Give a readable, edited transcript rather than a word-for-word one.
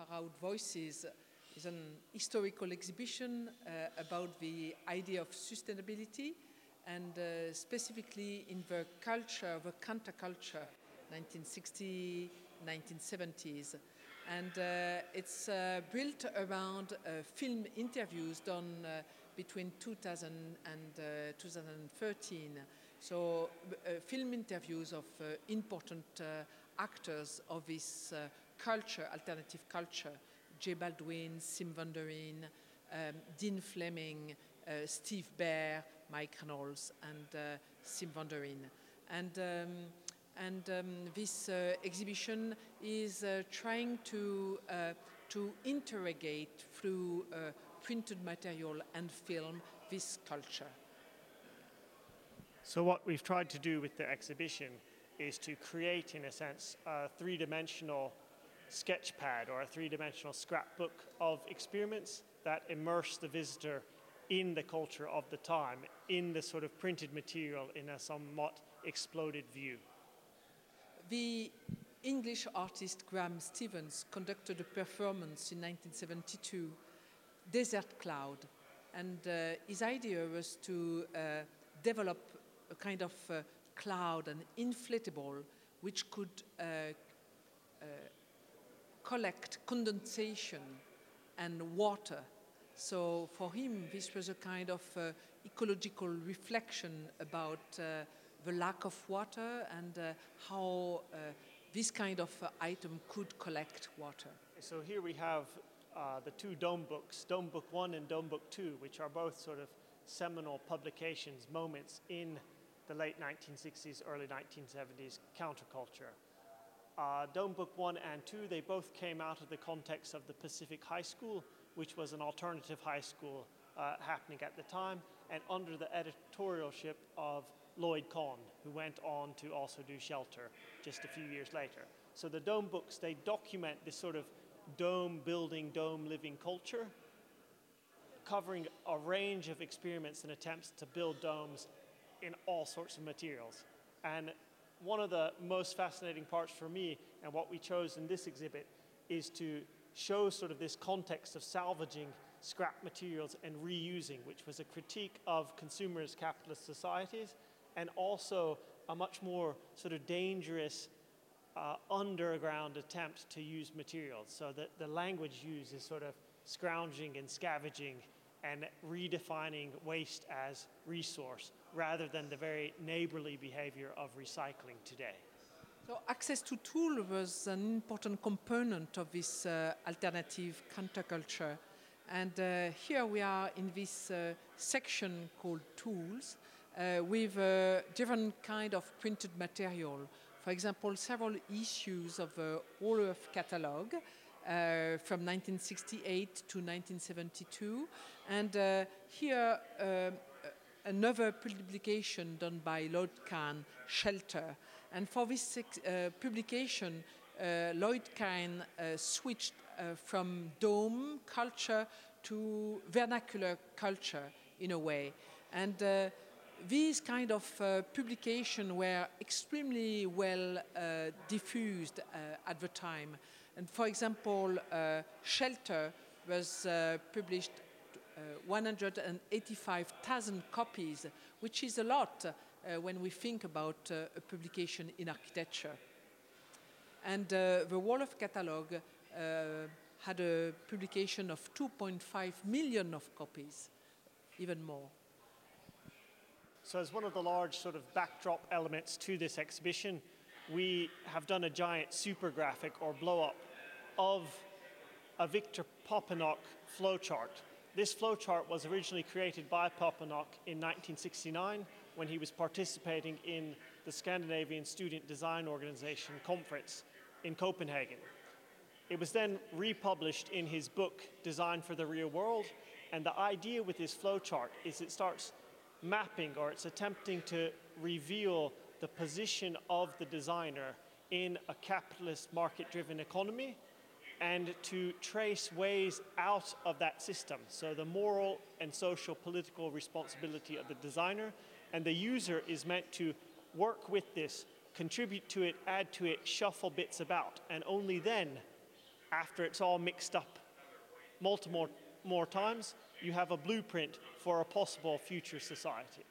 Far Out Voices is an historical exhibition about the idea of sustainability and specifically in the culture, the counterculture, 1960s, 1970s. And it's built around film interviews done between 2000 and 2013. So film interviews of important actors of this culture, alternative culture. J. Baldwin, Sim van der Rijn, Dean Fleming, Steve Baer, Mike Reynolds, and Sim van der Rijn. And this exhibition is trying to interrogate through printed material and film this culture. So what we've tried to do with the exhibition is to create, in a sense, a three-dimensional sketch pad or a three-dimensional scrapbook of experiments that immerse the visitor in the culture of the time, in the sort of printed material in a somewhat exploded view. The English artist Graham Stevens conducted a performance in 1972, Desert Cloud, and his idea was to develop a kind of cloud, an inflatable, which could collect condensation and water. So for him, this was a kind of ecological reflection about the lack of water and how this kind of item could collect water. So here we have the two Dome books, Dome Book 1 and Dome Book 2, which are both sort of seminal publications, moments in the late 1960s, early 1970s counterculture. Dome Book 1 and 2, they both came out of the context of the Pacific High School, which was an alternative high school happening at the time, and under the editorialship of Lloyd Kahn, who went on to also do Shelter just a few years later. So the Dome books, they document this sort of dome building, dome living culture, covering a range of experiments and attempts to build domes in all sorts of materials. And one of the most fascinating parts for me, and what we chose in this exhibit, is to show sort of this context of salvaging scrap materials and reusing, which was a critique of consumerist capitalist societies, and also a much more sort of dangerous underground attempt to use materials. So that the language used is sort of scrounging and scavenging and redefining waste as resource rather than the very neighborly behavior of recycling today. So access to tools was an important component of this alternative counterculture. And here we are in this section called Tools with different kind of printed material. For example, several issues of the All Earth catalog from 1968 to 1972. And here another publication done by Lloyd Kahn, Shelter. And for this publication, Lloyd Kahn switched from dome culture to vernacular culture in a way. And these kind of publications were extremely well diffused at the time. And for example, Shelter was published 185,000 copies, which is a lot when we think about a publication in architecture. And the Wolof catalog had a publication of 2.5 million of copies, even more. So as one of the large sort of backdrop elements to this exhibition, we have done a giant super graphic or blow-up of a Victor Popenock flowchart. This flowchart was originally created by Popenock in 1969 when he was participating in the Scandinavian Student Design Organization conference in Copenhagen. It was then republished in his book, Design for the Real World, and the idea with this flowchart is it starts mapping, or it's attempting to reveal the position of the designer in a capitalist market-driven economy and to trace ways out of that system. So the moral and social political responsibility of the designer, and the user is meant to work with this, contribute to it, add to it, shuffle bits about, and only then, after it's all mixed up multiple more times, you have a blueprint for a possible future society.